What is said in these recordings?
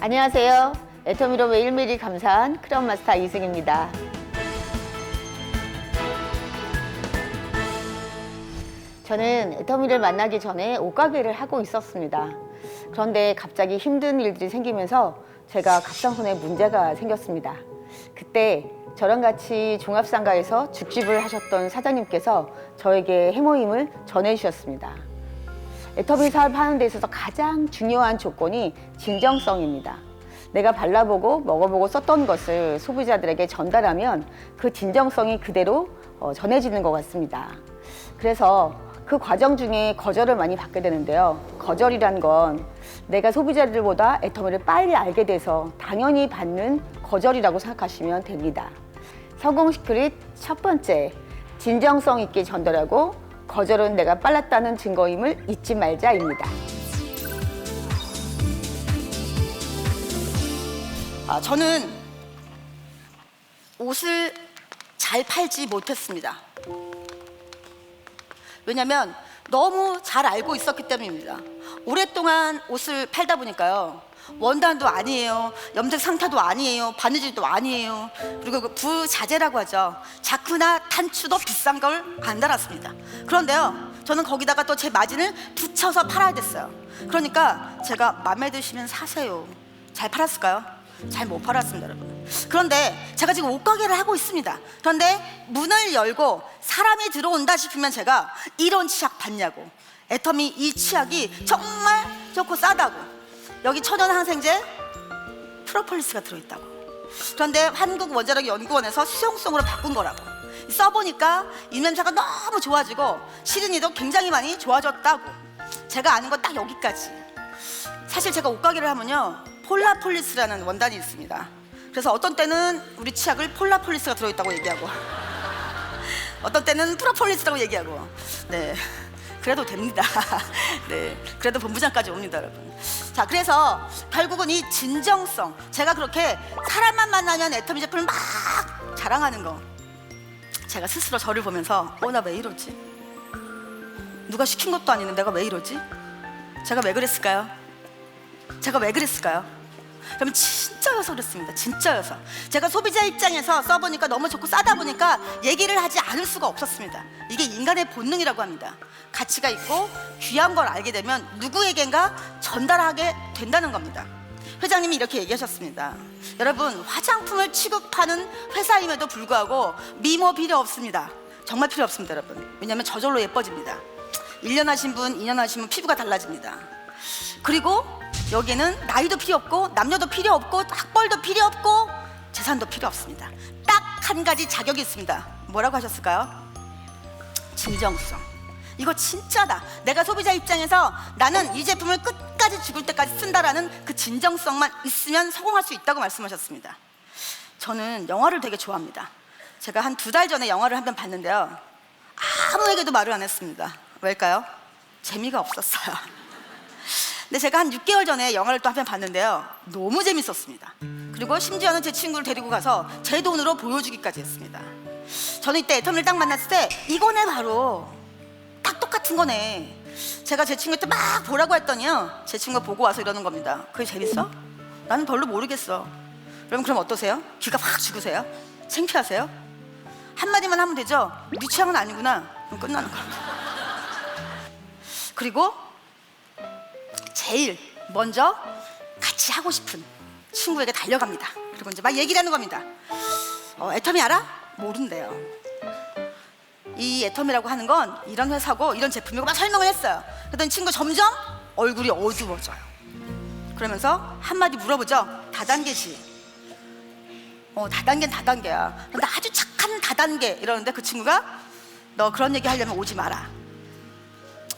안녕하세요. 애터미로 매일매일이 감사한 크라운 마스터 이승입니다. 저는 애터미를 만나기 전에 옷가게를 하고 있었습니다. 그런데 갑자기 힘든 일들이 생기면서 제가 갑상선에 문제가 생겼습니다. 그때 저랑 같이 종합상가에서 죽집을 하셨던 사장님께서 저에게 해모임을 전해주셨습니다. 애터미 사업하는 데 있어서 가장 중요한 조건이 진정성입니다. 내가 발라보고 먹어보고 썼던 것을 소비자들에게 전달하면 그 진정성이 그대로 전해지는 것 같습니다. 그래서 그 과정 중에 거절을 많이 받게 되는데요. 거절이란 건 내가 소비자들보다 애터미를 빨리 알게 돼서 당연히 받는 거절이라고 생각하시면 됩니다. 성공 시크릿 첫 번째, 진정성 있게 전달하고 거절은 내가 빨랐다는 증거임을 잊지 말자입니다. 저는 옷을 잘 팔지 못했습니다. 왜냐면 너무 잘 알고 있었기 때문입니다. 오랫동안 옷을 팔다 보니까요. 원단도 아니에요. 염색 상태도 아니에요. 바느질도 아니에요. 그리고 그 부자재라고 하죠. 자크나 단추도 비싼 걸 안 달았습니다. 그런데요, 저는 거기다가 또 제 마진을 붙여서 팔아야 됐어요. 그러니까 제가 마음에 드시면 사세요. 잘 팔았을까요? 잘 못 팔았습니다, 여러분. 그런데 제가 지금 옷가게를 하고 있습니다. 그런데 문을 열고 사람이 들어온다 싶으면 제가 이런 치약 봤냐고. 애터미 이 치약이 정말 좋고 싸다고. 여기 천연항생제 프로폴리스가 들어있다고. 그런데 한국원자력연구원에서 수용성으로 바꾼 거라고. 써보니까 입냄새가 너무 좋아지고 시드니도 굉장히 많이 좋아졌다고. 제가 아는 건 딱 여기까지. 사실 제가 옷가게를 하면요, 폴라폴리스라는 원단이 있습니다. 그래서 어떤 때는 우리 치약을 폴라폴리스가 들어있다고 얘기하고 어떤 때는 프로폴리스라고 얘기하고. 네, 그래도 됩니다. 네, 그래도 본부장까지 옵니다, 여러분. 자, 그래서 결국은 이 진정성, 제가 그렇게 사람만 만나면 애터미 제품을 막 자랑하는 거, 제가 스스로 저를 보면서 나 왜 이러지? 누가 시킨 것도 아닌데 내가 왜 이러지? 제가 왜 그랬을까요? 제가 왜 그랬을까요? 그럼 진짜여서 그랬습니다. 진짜여서. 제가 소비자 입장에서 써보니까 너무 좋고 싸다 보니까 얘기를 하지 않을 수가 없었습니다. 이게 인간의 본능이라고 합니다. 가치가 있고 귀한 걸 알게 되면 누구에겐가 전달하게 된다는 겁니다. 회장님이 이렇게 얘기하셨습니다. 여러분, 화장품을 취급하는 회사임에도 불구하고 미모 필요 없습니다. 정말 필요 없습니다, 여러분. 왜냐하면 저절로 예뻐집니다. 1년 하신 분, 2년 하신 분 피부가 달라집니다. 그리고 여기는 나이도 필요 없고 남녀도 필요 없고 학벌도 필요 없고 재산도 필요 없습니다. 딱 한 가지 자격이 있습니다. 뭐라고 하셨을까요? 진정성. 이거 진짜다. 내가 소비자 입장에서 나는 이 제품을 끝까지 죽을 때까지 쓴다라는 그 진정성만 있으면 성공할 수 있다고 말씀하셨습니다. 저는 영화를 되게 좋아합니다. 제가 한 2달 전에 영화를 한 편 봤는데요, 아무에게도 말을 안 했습니다. 왜일까요? 재미가 없었어요. 근데 제가 한 6개월 전에 영화를 또 한 편 봤는데요, 너무 재밌었습니다. 그리고 심지어는 제 친구를 데리고 가서 제 돈으로 보여주기까지 했습니다. 저는 이때 애터미를 딱 만났을 때 이거네, 바로 딱 똑같은 거네. 제가 제 친구한테 막 보라고 했더니요, 제 친구가 보고 와서 이러는 겁니다. 그게 재밌어? 나는 별로 모르겠어. 여러분, 그럼 어떠세요? 귀가 확 죽으세요? 창피하세요? 한마디만 하면 되죠? 네 취향은 아니구나. 그럼 끝나는 겁니다. 그리고 제일 먼저 같이 하고 싶은 친구에게 달려갑니다. 그리고 이제 막 얘기를 하는 겁니다. 애터미 알아? 모른대요. 이 애터미라고 하는 건 이런 회사고 이런 제품이고 막 설명을 했어요. 그랬더니 친구 점점 얼굴이 어두워져요. 그러면서 한마디 물어보죠. 다단계지? 다단계는 다단계야. 근데 아주 착한 다단계 이러는데 그 친구가 너 그런 얘기 하려면 오지 마라.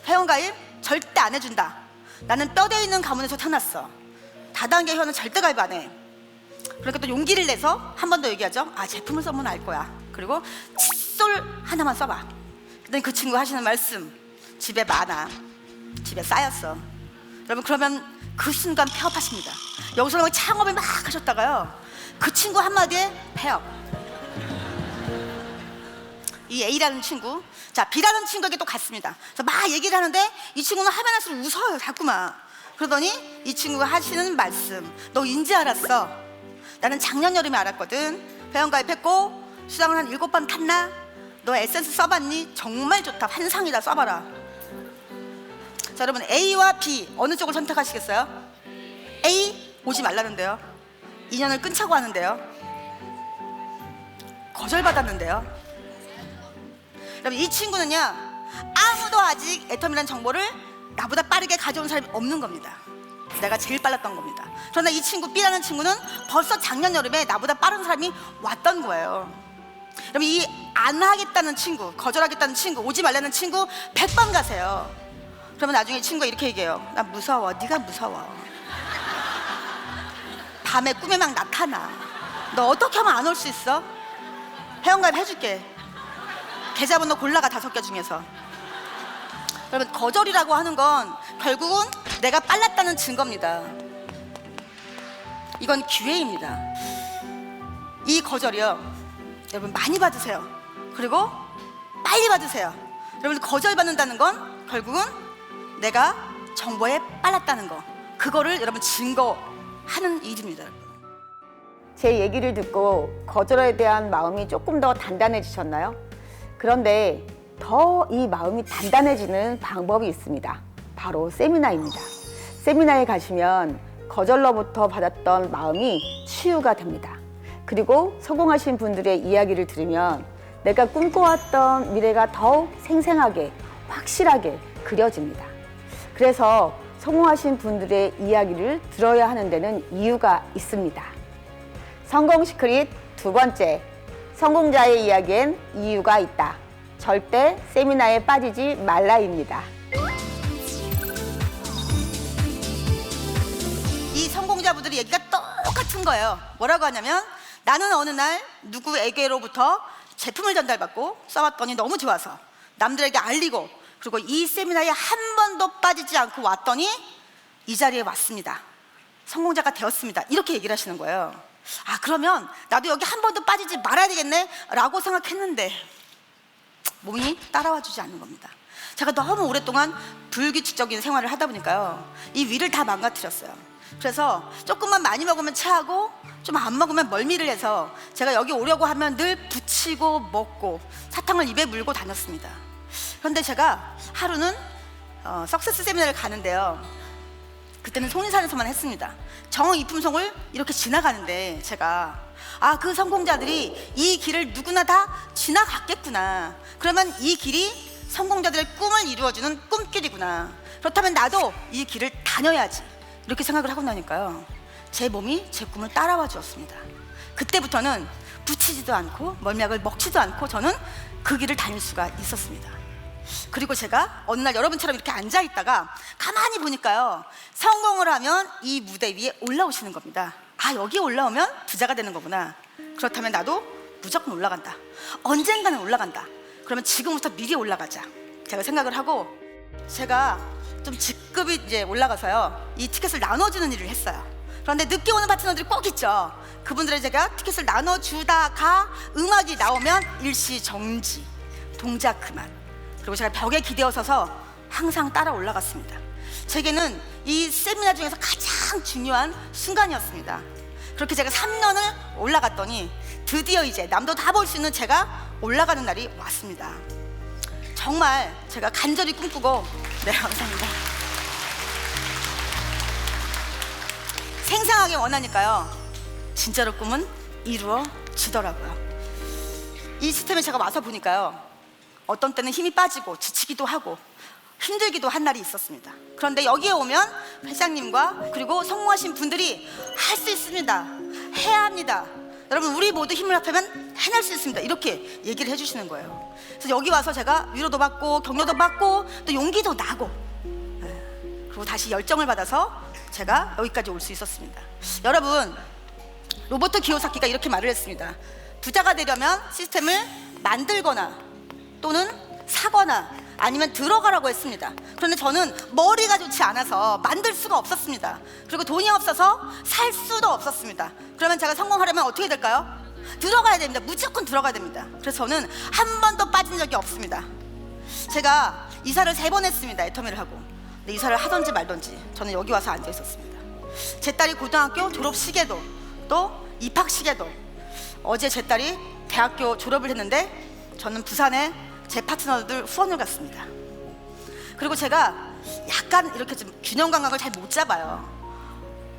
회원가입 절대 안 해준다. 나는 뼈대 있는 가문에서 태어났어. 다단계 회원은 절대 가입 안 해. 그러니까 또 용기를 내서 한 번 더 얘기하죠. 제품을 써보면 알 거야. 그리고 칫솔 하나만 써봐. 그랬더니 그 친구 하시는 말씀, 집에 많아. 집에 쌓였어. 여러분, 그러면 그 순간 폐업하십니다. 여기서 창업을 막 하셨다가요, 그 친구 한마디에 폐업. 이 A라는 친구, 자, B라는 친구에게 또 갔습니다. 그래서 막 얘기를 하는데 이 친구는 하면 할수록 웃어요, 자꾸만. 그러더니 이 친구가 하시는 말씀, 너 인지 알았어? 나는 작년 여름에 알았거든. 회원가입했고 수당을 한 7번 탔나? 너 에센스 써봤니? 정말 좋다. 환상이다. 써봐라. 자, 여러분 A와 B 어느 쪽을 선택하시겠어요? A 오지 말라는데요. 인연을 끊자고 하는데요. 거절받았는데요. 여러분 이 친구는요, 아무도 아직 애텀이라는 정보를 나보다 빠르게 가져온 사람이 없는 겁니다. 내가 제일 빨랐던 겁니다. 그러나 이 친구 B라는 친구는 벌써 작년 여름에 나보다 빠른 사람이 왔던 거예요. 여러분 이 안 하겠다는 친구, 거절하겠다는 친구, 오지 말라는 친구 100번 가세요. 그러면 나중에 이 친구가 이렇게 얘기해요. 나 무서워. 네가 무서워. 밤에 꿈에 막 나타나. 너 어떻게 하면 안 올 수 있어? 회원가입 해줄게. 계좌번호 골라가 5개 중에서. 여러분 거절이라고 하는 건 결국은 내가 빨랐다는 증거입니다. 이건 기회입니다. 이 거절이요, 여러분 많이 받으세요. 그리고 빨리 받으세요. 여러분 거절받는다는 건 결국은 내가 정보에 빨랐다는 거, 그거를 여러분 증거하는 일입니다. 제 얘기를 듣고 거절에 대한 마음이 조금 더 단단해지셨나요? 그런데 더 이 마음이 단단해지는 방법이 있습니다. 바로 세미나입니다. 세미나에 가시면 거절로부터 받았던 마음이 치유가 됩니다. 그리고 성공하신 분들의 이야기를 들으면 내가 꿈꿔왔던 미래가 더욱 생생하게, 확실하게 그려집니다. 그래서 성공하신 분들의 이야기를 들어야 하는 데는 이유가 있습니다. 성공 시크릿 2번째, 성공자의 이야기엔 이유가 있다. 절대 세미나에 빠지지 말라입니다. 이 성공자분들의 얘기가 똑같은 거예요. 뭐라고 하냐면, 나는 어느 날 누구에게로부터 제품을 전달받고 써봤더니 너무 좋아서 남들에게 알리고, 그리고 이 세미나에 한 번도 빠지지 않고 왔더니 이 자리에 왔습니다. 성공자가 되었습니다. 이렇게 얘기를 하시는 거예요. 아, 그러면 나도 여기 한 번도 빠지지 말아야 되겠네 라고 생각했는데 몸이 따라와 주지 않는 겁니다. 제가 너무 오랫동안 불규칙적인 생활을 하다 보니까요, 이 위를 다 망가뜨렸어요. 그래서 조금만 많이 먹으면 체하고 좀 안 먹으면 멀미를 해서 제가 여기 오려고 하면 늘 붙이고 먹고 사탕을 입에 물고 다녔습니다. 그런데 제가 하루는 석세스 세미나를 가는데요, 그때는 송리산에서만 했습니다. 정이품송을 이렇게 지나가는데 제가 그 성공자들이 이 길을 누구나 다 지나갔겠구나. 그러면 이 길이 성공자들의 꿈을 이루어주는 꿈길이구나. 그렇다면 나도 이 길을 다녀야지. 이렇게 생각을 하고 나니까요, 제 몸이 제 꿈을 따라와 주었습니다. 그때부터는 붙이지도 않고 멀미약을 먹지도 않고 저는 그 길을 다닐 수가 있었습니다. 그리고 제가 어느 날 여러분처럼 이렇게 앉아 있다가 가만히 보니까요, 성공을 하면 이 무대 위에 올라오시는 겁니다. 아, 여기 올라오면 부자가 되는 거구나. 그렇다면 나도 무조건 올라간다. 언젠가는 올라간다. 그러면 지금부터 미리 올라가자. 제가 생각을 하고, 제가 좀 직급이 이제 올라가서요, 이 티켓을 나눠주는 일을 했어요. 그런데 늦게 오는 파트너들이 꼭 있죠. 그분들에 제가 티켓을 나눠주다가 음악이 나오면 일시 정지, 동작 그만. 그리고 제가 벽에 기대어 서서 항상 따라 올라갔습니다. 제게는 이 세미나 중에서 가장 중요한 순간이었습니다. 그렇게 제가 3년을 올라갔더니 드디어 이제 남도 다 볼 수 있는 제가 올라가는 날이 왔습니다. 정말 제가 간절히 꿈꾸고, 네, 감사합니다. 생생하게 원하니까요, 진짜로 꿈은 이루어지더라고요. 이 시스템에 제가 와서 보니까요, 어떤 때는 힘이 빠지고 지치기도 하고 힘들기도 한 날이 있었습니다. 그런데 여기에 오면 회장님과 그리고 성공하신 분들이 할 수 있습니다, 해야 합니다, 여러분 우리 모두 힘을 합하면 해낼 수 있습니다, 이렇게 얘기를 해주시는 거예요. 그래서 여기 와서 제가 위로도 받고 격려도 받고 또 용기도 나고, 그리고 다시 열정을 받아서 제가 여기까지 올 수 있었습니다. 여러분, 로버트 기요사키가 이렇게 말을 했습니다. 부자가 되려면 시스템을 만들거나 또는 사거나 아니면 들어가라고 했습니다. 그런데 저는 머리가 좋지 않아서 만들 수가 없었습니다. 그리고 돈이 없어서 살 수도 없었습니다. 그러면 제가 성공하려면 어떻게 될까요? 들어가야 됩니다. 무조건 들어가야 됩니다. 그래서 저는 한 번도 빠진 적이 없습니다. 제가 이사를 3번 했습니다. 애터미를 하고 근데 이사를 하던지 말던지 저는 여기 와서 앉아 있었습니다. 제 딸이 고등학교 졸업식에도 또 입학식에도 어제 제 딸이 대학교 졸업을 했는데 저는 부산에 제 파트너들 후원을 갔습니다. 그리고 제가 약간 이렇게 좀 균형 감각을 잘 못 잡아요.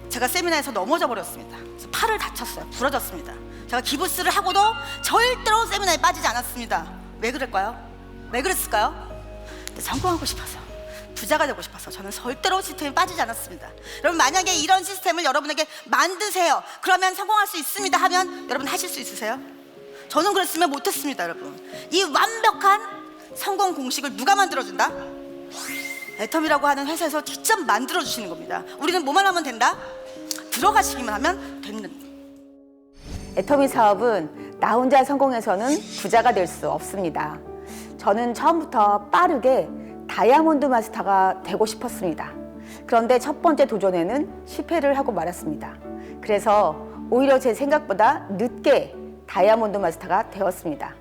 제가 세미나에서 넘어져 버렸습니다. 그래서 팔을 다쳤어요. 부러졌습니다. 제가 기부스를 하고도 절대로 세미나에 빠지지 않았습니다. 왜 그럴까요? 왜 그랬을까요? 성공하고 싶어서, 부자가 되고 싶어서 저는 절대로 시스템에 빠지지 않았습니다. 여러분, 만약에 이런 시스템을 여러분에게 만드세요, 그러면 성공할 수 있습니다 하면 여러분 하실 수 있으세요? 저는 그랬으면 못했습니다. 여러분, 이 완벽한 성공 공식을 누가 만들어준다? 애텀이라고 하는 회사에서 직접 만들어주시는 겁니다. 우리는 뭐만 하면 된다? 들어가시기만 하면 되는. 애터미 사업은 나 혼자 성공해서는 부자가 될 수 없습니다. 저는 처음부터 빠르게 다이아몬드 마스터가 되고 싶었습니다. 그런데 첫 번째 도전에는 실패를 하고 말았습니다. 그래서 오히려 제 생각보다 늦게 다이아몬드 마스터가 되었습니다.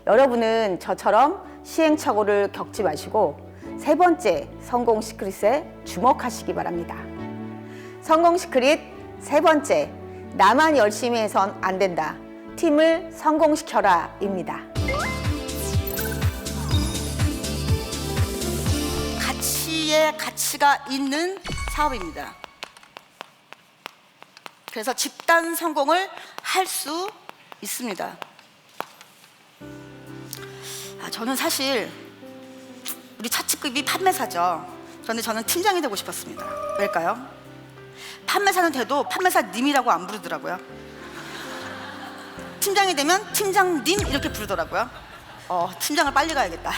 여러분은 저처럼 시행착오를 겪지 마시고 세 번째 성공 시크릿에 주목하시기 바랍니다. 성공 시크릿 세 번째, 나만 열심히 해선 안 된다. 팀을 성공시켜라 입니다. 가치에 가치가 있는 사업입니다. 그래서 집단 성공을 할 수 있습니다. 저는 사실 우리 첫 직급이 판매사죠. 그런데 저는 팀장이 되고 싶었습니다. 왜일까요? 판매사는 돼도 판매사님이라고 안 부르더라고요. 팀장이 되면 팀장님 이렇게 부르더라고요. 팀장을 빨리 가야겠다.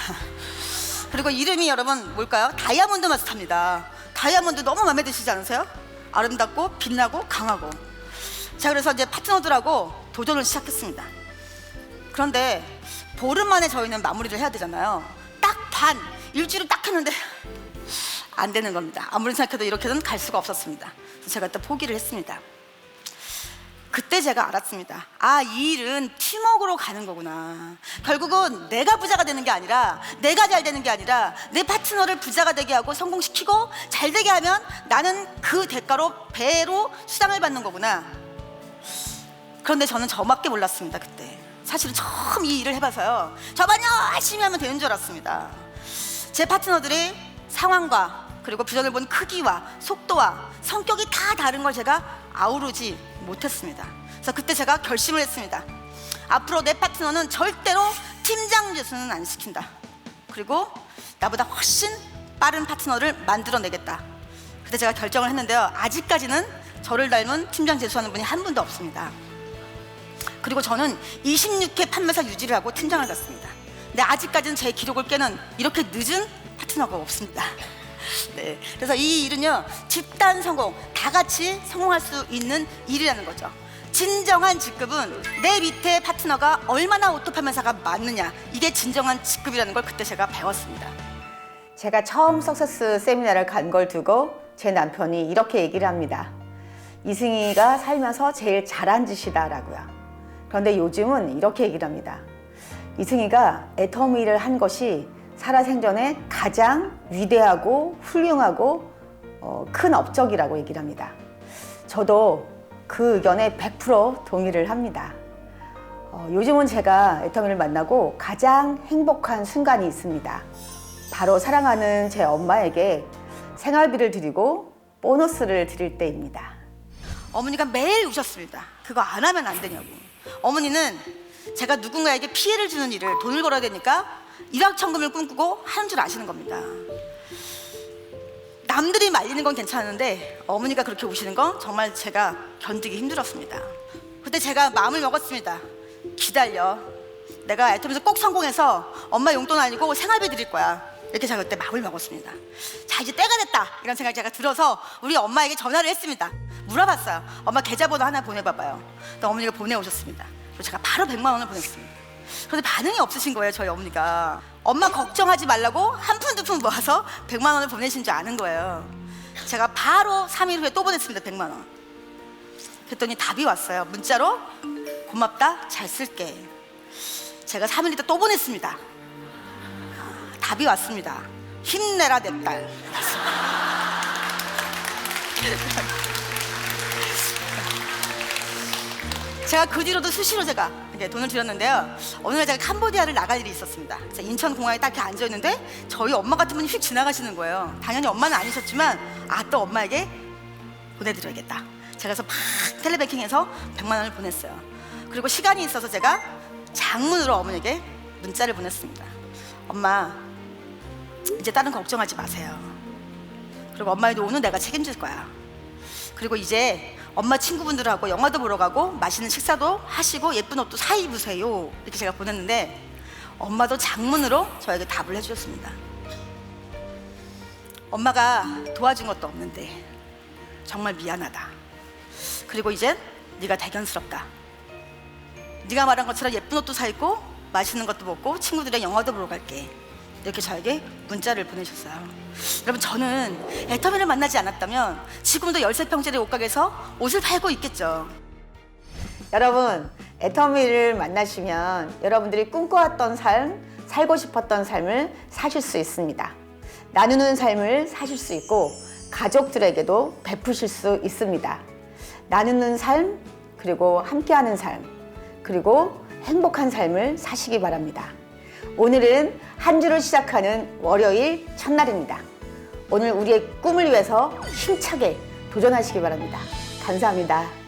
그리고 이름이 여러분 뭘까요? 다이아몬드 마스터입니다. 다이아몬드 너무 마음에 드시지 않으세요? 아름답고 빛나고 강하고. 자, 그래서 이제 파트너들하고 도전을 시작했습니다. 그런데 보름 만에 저희는 마무리를 해야 되잖아요. 딱 일주일을 딱 했는데 안 되는 겁니다. 아무리 생각해도 이렇게는 갈 수가 없었습니다. 그래서 제가 또 포기를 했습니다. 그때 제가 알았습니다. 이 일은 팀워크로 가는 거구나. 결국은 내가 부자가 되는 게 아니라, 내가 잘 되는 게 아니라 내 파트너를 부자가 되게 하고 성공시키고 잘 되게 하면 나는 그 대가로 배로 수당을 받는 거구나. 그런데 저는 저밖에 몰랐습니다. 그때 사실은 처음 이 일을 해봐서요, 저만 열심히 하면 되는 줄 알았습니다. 제 파트너들이 상황과 그리고 비전을 본 크기와 속도와 성격이 다 다른 걸 제가 아우르지 못했습니다. 그래서 그때 제가 결심을 했습니다. 앞으로 내 파트너는 절대로 팀장 재수는 안 시킨다. 그리고 나보다 훨씬 빠른 파트너를 만들어내겠다. 그때 제가 결정을 했는데요, 아직까지는 저를 닮은 팀장 재수하는 분이 한 분도 없습니다. 그리고 저는 26회 판매사 유지를 하고 팀장을 갔습니다. 근데 아직까지는 제 기록을 깨는 이렇게 늦은 파트너가 없습니다. 네, 그래서 이 일은요, 집단 성공, 다 같이 성공할 수 있는 일이라는 거죠. 진정한 직급은 내 밑에 파트너가 얼마나 오토 판매사가 많느냐, 이게 진정한 직급이라는 걸 그때 제가 배웠습니다. 제가 처음 석세스 세미나를 간 걸 두고 제 남편이 이렇게 얘기를 합니다. 이승희가 살면서 제일 잘한 짓이다라고요. 그런데 요즘은 이렇게 얘기를 합니다. 이승희가 애터미 일을 한 것이 살아생전에 가장 위대하고 훌륭하고 큰 업적이라고 얘기를 합니다. 저도 그 의견에 100% 동의를 합니다. 요즘은 제가 애터미를 만나고 가장 행복한 순간이 있습니다. 바로 사랑하는 제 엄마에게 생활비를 드리고 보너스를 드릴 때입니다. 어머니가 매일 우셨습니다. 그거 안 하면 안 되냐고. 어머니는 제가 누군가에게 피해를 주는 일을 돈을 벌어야 되니까 일확천금을 꿈꾸고 하는 줄 아시는 겁니다. 남들이 말리는 건 괜찮은데 어머니가 그렇게 우시는 건 정말 제가 견디기 힘들었습니다. 그때 제가 마음을 먹었습니다. 기다려, 내가 애터미에서 꼭 성공해서 엄마 용돈 아니고 생활비 드릴 거야. 이렇게 제가 그때 마음을 먹었습니다. 자, 이제 때가 됐다, 이런 생각이 제가 들어서 우리 엄마에게 전화를 했습니다. 물어봤어요. 엄마 계좌번호 하나 보내봐봐요. 또 어머니가 보내오셨습니다. 그리고 제가 바로 100만 원을 보냈습니다. 그런데 반응이 없으신 거예요. 저희 어머니가 엄마 걱정하지 말라고 한 푼 두 푼 모아서 100만 원을 보내신 줄 아는 거예요. 제가 바로 3일 후에 또 보냈습니다. 100만 원. 그랬더니 답이 왔어요. 문자로 고맙다, 잘 쓸게. 제가 3일 있다 또 보냈습니다. 답이 왔습니다. 힘내라 내 딸. 제가 그 뒤로도 수시로 제가 이렇게 돈을 들였는데요. 어느 날 제가 캄보디아를 나갈 일이 있었습니다. 그래서 인천공항에 딱 이렇게 앉아있는데 저희 엄마 같은 분이 휙 지나가시는 거예요. 당연히 엄마는 아니셨지만 또 엄마에게 보내드려야겠다. 제가 그래서 막 텔레뱅킹해서 100만 원을 보냈어요. 그리고 시간이 있어서 제가 장문으로 어머니에게 문자를 보냈습니다. 엄마, 이제 다른 거 걱정하지 마세요. 그리고 엄마의 노후는 내가 책임질 거야. 그리고 이제 엄마 친구분들하고 영화도 보러 가고 맛있는 식사도 하시고 예쁜 옷도 사 입으세요. 이렇게 제가 보냈는데 엄마도 장문으로 저에게 답을 해주셨습니다. 엄마가 도와준 것도 없는데 정말 미안하다. 그리고 이젠 네가 대견스럽다. 네가 말한 것처럼 예쁜 옷도 사 입고 맛있는 것도 먹고 친구들이랑 영화도 보러 갈게. 이렇게 저에게 문자를 보내셨어요. 여러분, 저는 애터미를 만나지 않았다면 지금도 13평짜리 옷가게에서 옷을 팔고 있겠죠. 여러분, 애터미를 만나시면 여러분들이 꿈꿔왔던 삶, 살고 싶었던 삶을 사실 수 있습니다. 나누는 삶을 사실 수 있고 가족들에게도 베푸실 수 있습니다. 나누는 삶, 그리고 함께하는 삶, 그리고 행복한 삶을 사시기 바랍니다. 오늘은 한 주를 시작하는 월요일 첫날입니다. 오늘 우리의 꿈을 위해서 힘차게 도전하시기 바랍니다. 감사합니다.